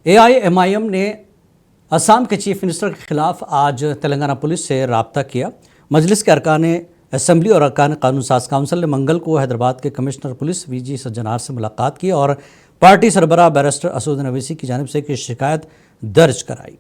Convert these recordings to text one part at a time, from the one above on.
AIMIM ने असम के chief minister के खिलाफ आज तेलंगाना पुलिस से रब्ता किया। मजलिस के अरकान असेंबली और अरकान कानून साज काउंसिल ने मंगल को हैदराबाद के कमिश्नर पुलिस वीजी सज्जनार से मुलाकात की और पार्टी सरबराह बैरिस्टर असदुद्दीन अवैसी की जानिब से एक शिकायत दर्ज कराई।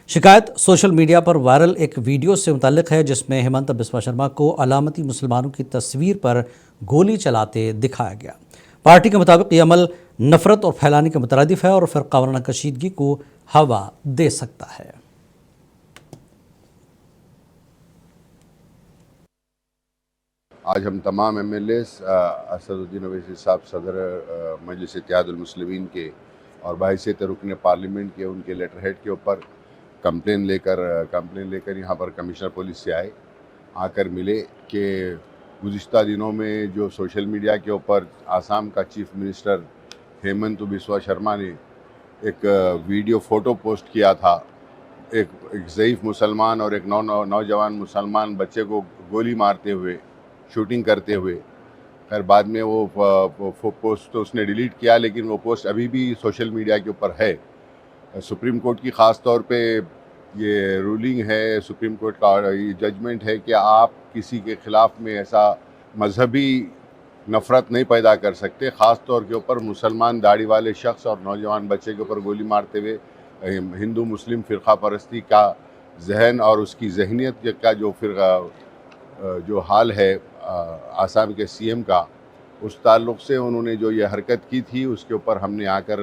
शिकायत सोशल मीडिया पर वायरल एक वीडियो से मुतल्लिक है जिसमें हेमंत बिस्वा शर्मा को अलामती मुसलमानों की तस्वीर पर गोली चलाते दिखाया गया। पार्टी के मुताबिक ये अमल नफरत और फैलाने के मुतरदिफ है और फ़िरका वाराना कशीदगी को हवा दे सकता है। आज हम तमाम MLAs असदुद्दीन अवैसी साहब सदर मजलिस इत्तेहादुल मुस्लिमीन के और बाहिसियत रुकन पार्लियामेंट के उनके लेटर हेड के ऊपर कंप्लेन लेकर यहाँ पर कमिश्नर पुलिस से आकर मिले कि गुज़िश्ता दिनों में जो सोशल मीडिया के ऊपर आसाम का चीफ मिनिस्टर हेमंत बिस्वा शर्मा ने एक वीडियो फ़ोटो पोस्ट किया था एक ज़ईफ़ मुसलमान और एक नौजवान मुसलमान बच्चे को गोली मारते हुए, शूटिंग करते हुए। खैर बाद में वो पोस्ट तो उसने डिलीट किया, लेकिन वो पोस्ट अभी भी सोशल मीडिया के ऊपर है। सुप्रीम कोर्ट की ख़ास तौर पे ये रूलिंग है, सुप्रीम कोर्ट का ये जजमेंट है कि आप किसी के ख़िलाफ़ में ऐसा मजहबी नफ़रत नहीं पैदा कर सकते। ख़ास तौर के ऊपर मुसलमान दाढ़ी वाले शख्स और नौजवान बच्चे के ऊपर गोली मारते हुए हिंदू मुस्लिम फ़िरका परस्ती का जहन और उसकी जहनीत का जो हाल है आसाम के CM का, उस ताल्लुक़ से उन्होंने जो ये हरकत की थी उसके ऊपर हमने आकर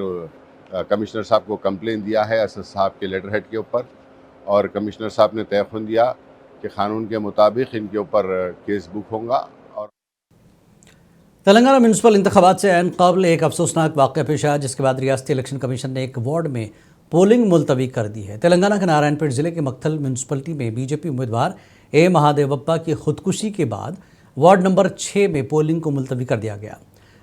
कमिश्नर साहब को कंप्लेन दिया है असद साहब के लेटर हेड के ऊपर, और कमिश्नर साहब ने तयख़ुन दिया कि क़ानून के मुताबिक इनके ऊपर केस बुक होगा। और तेलंगाना म्यूनसिपल इंतखाबात से ऐन क़ब्ल एक अफसोसनाक वाक़या पेश आया जिसके बाद रियासती इलेक्शन कमीशन ने एक वार्ड में पोलिंग मुलतवी कर दी है। तेलंगाना के नारायणपेट ज़िले के मक्थल म्यूनसिपलिटी में बीजेपी उम्मीदवार ए महादेवप्पा की खुदकुशी के बाद वार्ड नंबर 6 में पोलिंग को मुलतवी कर दिया गया।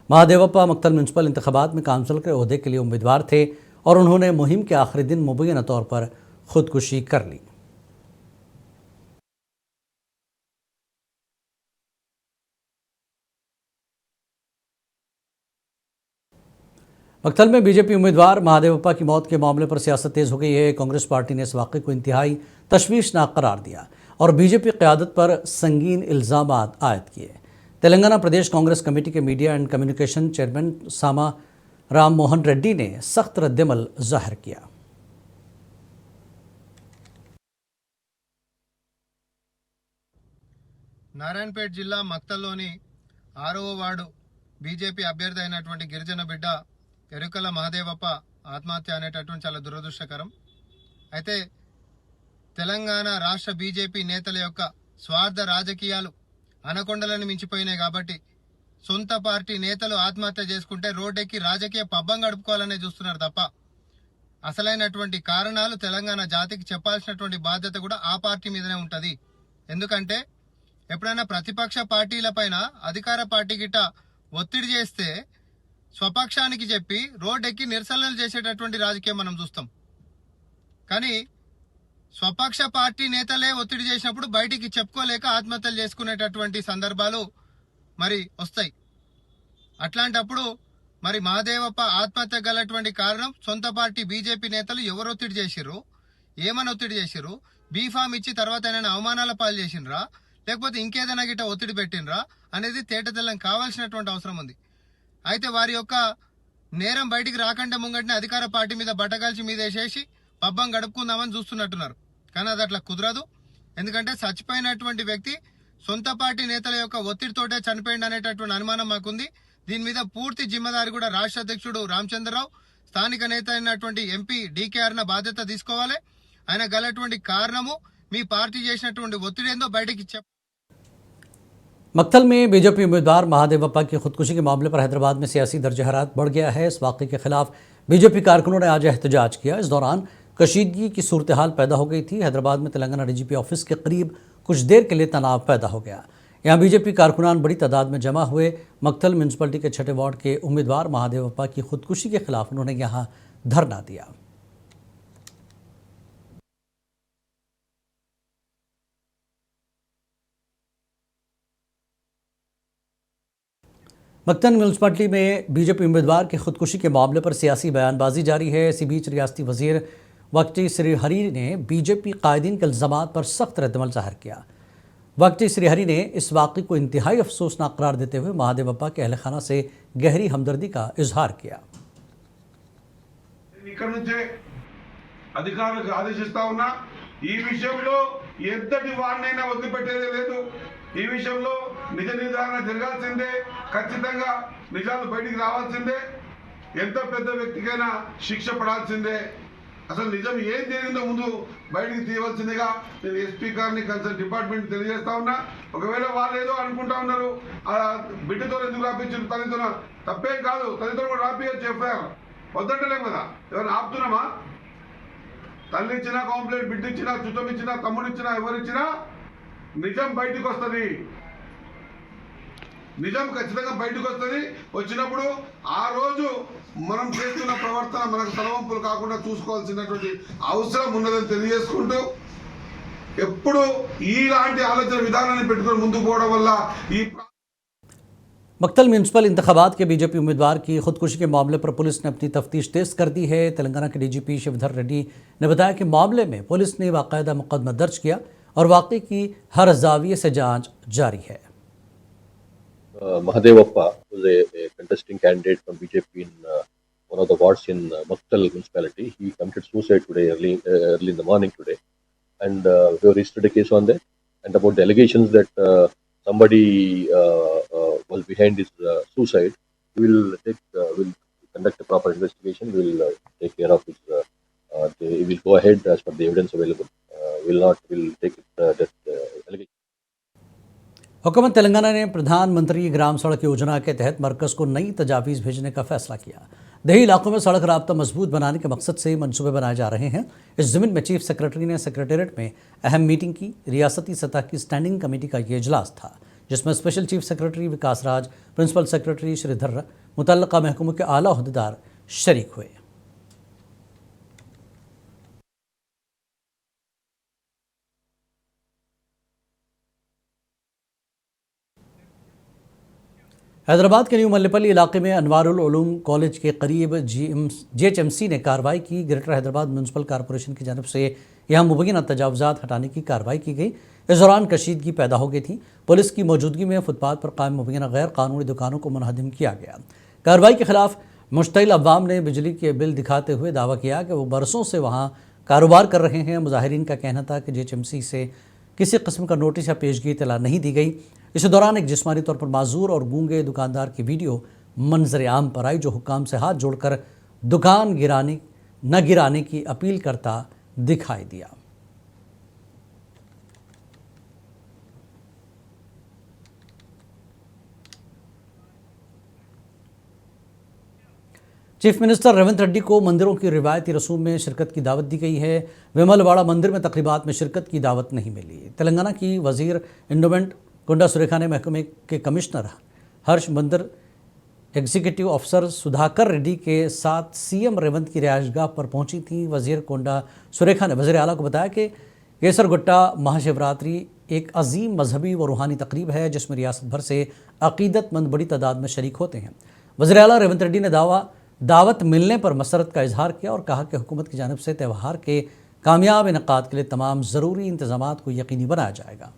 महादेवप्पा मक्थल म्यूनसिपल इंतखाबात में काउंसिल के ओहदे के लिए उम्मीदवार थे और उन्होंने मुहिम के आखिरी दिन मुबैना तौर पर खुदकुशी कर ली। मक्थल में बीजेपी उम्मीदवार महादेवप्पा की मौत के मामले पर सियासत तेज हो गई है। कांग्रेस पार्टी ने इस वाक़े को इंतहाई तशवीशनाक करार दिया और बीजेपी क़यादत पर संगीन इल्ज़ामात आयद किए। तेलंगाना प्रदेश कांग्रेस कमेटी के मीडिया एंड कम्युनिकेशन चेयरमैन सामा राम मोहन रेड्डी ने सख्त रद्दमल ज़ाहिर किया। నారాయణపేట జిల్లా మక్తల్లోని 6వ వార్డు బీజేపీ అభ్యర్థి అయినటువంటి గిరిజన బిడ్డ ఎరుకల మహదేవప్ప ఆత్మహత్య అనేటటువంటి చాలా దురదృష్టకరం. అయితే తెలంగాణ రాష్ట్ర బీజేపీ నేతల యొక్క స్వార్థ రాజకీయాలు అనకొండలను మించిపోయినాయి కాబట్టి సొంత పార్టీ నేతలు ఆత్మహత్య చేసుకుంటే రోడ్డెక్కి రాజకీయ పబ్బం గడుపుకోవాలనే చూస్తున్నారు తప్ప అసలైనటువంటి కారణాలు తెలంగాణ జాతికి చెప్పాల్సినటువంటి బాధ్యత కూడా ఆ పార్టీ మీదనే ఉంటుంది. ఎందుకంటే ఎప్పుడైనా ప్రతిపక్ష పార్టీల పైన అధికార పార్టీ గిట్ట ఒత్తిడి చేస్తే స్వపక్షానికి చెప్పి రోడ్డెక్కి నిరసనలు చేసేటటువంటి రాజకీయం మనం చూస్తాం. కానీ స్వపక్ష పార్టీ నేతలే ఒత్తిడి చేసినప్పుడు బయటికి చెప్పుకోలేక ఆత్మహత్యలు చేసుకునేటటువంటి సందర్భాలు మరి వస్తాయి. అట్లాంటప్పుడు మరి మహాదేవప్ప ఆత్మహత్య గలటువంటి కారణం సొంత పార్టీ బీజేపీ నేతలు ఎవరు ఒత్తిడి చేసిర్రు, ఏమని ఒత్తిడి చేసిర్రు, బీఫామ్ ఇచ్చి తర్వాత ఏమైనా అవమానాల పాలు చేసిండ్రా, లేకపోతే ఇంకేదైనా గిట్ట ఒత్తిడి పెట్టినరా అనేది తేటతెల్లం కావాల్సినటువంటి అవసరం ఉంది. అయితే వారి యొక్క నేరం బయటికి రాకంటే ముంగటిని అధికార పార్టీ మీద బట్టగాల్చి మీద వేసేసి పబ్బం గడుపుకుందామని చూస్తున్నట్టున్నారు. కానీ అది అట్లా కుదరదు. ఎందుకంటే చచ్చిపోయినటువంటి వ్యక్తి సొంత పార్టీ నేతల యొక్క ఒత్తిడితోటే చనిపోయింది అనేటటువంటి అనుమానం మాకుంది. దీని మీద పూర్తి జిమ్మదారి కూడా రాష్ట్ర అధ్యక్షుడు రామచంద్రరావు, స్థానిక నేత అయినటువంటి ఎంపీ డీకేఆర్న బాధ్యత తీసుకోవాలి. ఆయన గలటువంటి కారణము మీ పార్టీ చేసినటువంటి ఒత్తిడి ఏందో బయటికి मक्थल में बीजेपी उम्मीदवार महादेवप्पा की खुदकुशी के मामले पर हैदराबाद में सियासी दर्ज हरारत बढ़ गया है। इस वाक़े के खिलाफ बीजेपी कारकुनों ने आज एहतजाज किया। इस दौरान कशीदगी की सूरत हाल पैदा हो गई थी। हैदराबाद में तेलंगाना DGP ऑफिस के करीब कुछ देर के लिए तनाव पैदा हो गया। यहाँ बीजेपी कारकुनान बड़ी तादाद में जमा हुए। मक्थल म्यूनसिपलिटी के 6 वार्ड के उम्मीदवार महादेवप्पा की खुदकुशी के खिलाफ उन्होंने यहाँ धरना दिया। मक्तन म्यूनसिपलिटी में बीजेपी उम्मीदवार की खुदकुशी के मामले पर सियासी बयानबाजी जारी है। इसी बीच रियासती वजीर वक्ती श्रीहरी ने बीजेपी कायदीन के इल्ज़ामात पर सख्त रद्दमल जाहिर किया। वक्ती श्रीहरी ने इस वाक़े को इंतहाई अफसोसनाक करार देते हुए महादेवप्पा के अहल खाना से गहरी हमदर्दी का इजहार किया। ఇక్కడ నుంచే అధికారులకు ఆదేశిస్తా ఉన్నా ఈ విషయంలో ఎంతటి వాడినైనా వదిలిపెట్టేదే లేదు। ఈ విషయంలో నిజ నిర్ధారణ జరగాల్సిందే, ఖచ్చితంగా నిజాలు బయటికి రావాల్సిందే, ఎంత పెద్ద వ్యక్తికైనా శిక్ష పడాల్సిందే। అసలు నిజం ఏం జరిగిందో ముందు బయటికి తీయవలసిందిగా నేను ఎస్పీ గారిని కన్సర్న్ డిపార్ట్మెంట్ తెలియజేస్తా ఉన్నా। ఒకవేళ వాళ్ళు ఏదో అనుకుంటా ఉన్నారు ఆ బిడ్డతో ఎందుకు రాపించారు తల్లిదండ్రులు, తప్పేం కాదు, తల్లిదండ్రులు కూడా రాపియచ్చు ఎఫ్ఐఆర్, వద్దంటలేం కదా, ఎవరైనా ఆపుతున్నామా? తల్లి ఇచ్చినా కంప్లైంట్, బిడ్డ ఇచ్చినా, చుట్టం ఇచ్చినా, తమ్ముడు ఇచ్చినా, ఎవరిచ్చినా నిజం బయటకు వస్తుంది, నిజం ఖచ్చితంగా బయటకు వస్తుంది। వచ్చినప్పుడు ఆ రోజు మనం చేస్తున్న ప్రవర్తన మనకు తలవంపులు కాకుండా చూసుకోవాల్సినటువంటి అవసరం ఉన్నదని తెలియజేసుకుంటూ ఎప్పుడు ఇలాంటి ఆలోచన విధానాన్ని పెట్టుకొని ముందుకు పోవడం వల్ల ఈ मक्तल म्यूनसिपल इंतखाबात के बीजेपी उम्मीदवार की खुदकुशी के मामले पर पुलिस ने अपनी तफ्तीश तेज कर दी है। तेलंगाना के डीजीपी शिवधर रेड्डी ने बताया कि मामले में पुलिस ने बाकायदा मुकदमा दर्ज किया और वाक़े की हर जाविये से जांच जारी है। Mahadevappa was a contesting candidate from BJP in one of the wards in Maktal municipality. He committed suicide today early in the morning today, and we have registered a case on that. And about the allegations that somebody was behind his suicide, we will conduct a proper investigation. We will take care of his. We will go ahead as per the evidence available. Will take that allegation. हुकूमत तेलंगाना ने प्रधानमंत्री ग्राम सड़क योजना के तहत मरकज़ को नई तजावीज़ भेजने का फैसला किया। देही इलाकों में सड़क राब्ता मजबूत बनाने के मकसद से मनसूबे बनाए जा रहे हैं। इस ज़मीन में चीफ सेक्रेटरी ने सेक्रेटेरिएट में अहम मीटिंग की। रियासती सतह की स्टैंडिंग कमेटी का ये इजलास था, जिसमें स्पेशल चीफ सेक्रेटरी विकास राज, प्रिंसिपल सेक्रेटरी श्रीधर, मुतल्लका महकमों के आला अहदेदार शरीक हुए। हैदराबाद के न्यू मल्लेपल्ली इलाके में अनवारुल उलूम कॉलेज के करीब जीएचएमसी ने कार्रवाई की। ग्रेटर हैदराबाद म्यूनसिपल कॉरपोरेशन की जानब से यहां मुबैना तजावुज़ात हटाने की कार्रवाई की गई। इस दौरान कशीदगी पैदा हो गई थी। पुलिस की मौजूदगी में फुटपाथ पर कायम मुबैना गैर कानूनी दुकानों को मुनहदिम किया गया। कार्रवाई के खिलाफ मुश्तइल अवाम ने बिजली के बिल दिखाते हुए दावा किया कि वो बरसों से वहाँ कारोबार कर रहे हैं। मुजाहिरीन का कहना था कि जीएचएमसी से किसी किस्म का नोटिस या पेशगी इतला नहीं दी गई। इसी दौरान एक जिस्मानी तौर पर माजूर और गूंगे दुकानदार की वीडियो मंजर आम पर आई, जो हुक्काम से हाथ जोड़कर दुकान न गिराने की अपील करता दिखाई दिया। चीफ मिनिस्टर रेवंत रेड्डी को मंदिरों की रिवायती रसूम में शिरकत की दावत दी गई है। विमलवाड़ा मंदिर में तकरीबात में शिरकत की दावत नहीं मिली। तेलंगाना की वजीर इंडोमेंट कोंडा सुरेखा ने महकमे के कमिश्नर हर्ष मंदिर एग्जीक्यूटिव अफसर सुधाकर रेड्डी के साथ सीएम रेवंत की रिहाइशगाह पर पहुंची थी। वजीर कोंडा सुरेखा ने वजीर आला को बताया कि केसरगुट्टा महाशिवरात्रि एक अजीम मजहबी व रूहानी तकरीब है, जिसमें रियासत भर से अकीदतमंद बड़ी तादाद में शरीक होते हैं। वजीर आला रेवंत रेड्डी ने दावत मिलने पर मसरत का इजहार किया और कहा कि हुकूमत की जानिब से त्यौहार के कामयाब इनकाद के लिए तमाम ज़रूरी इंतजामात को यकीनी बनाया जाएगा।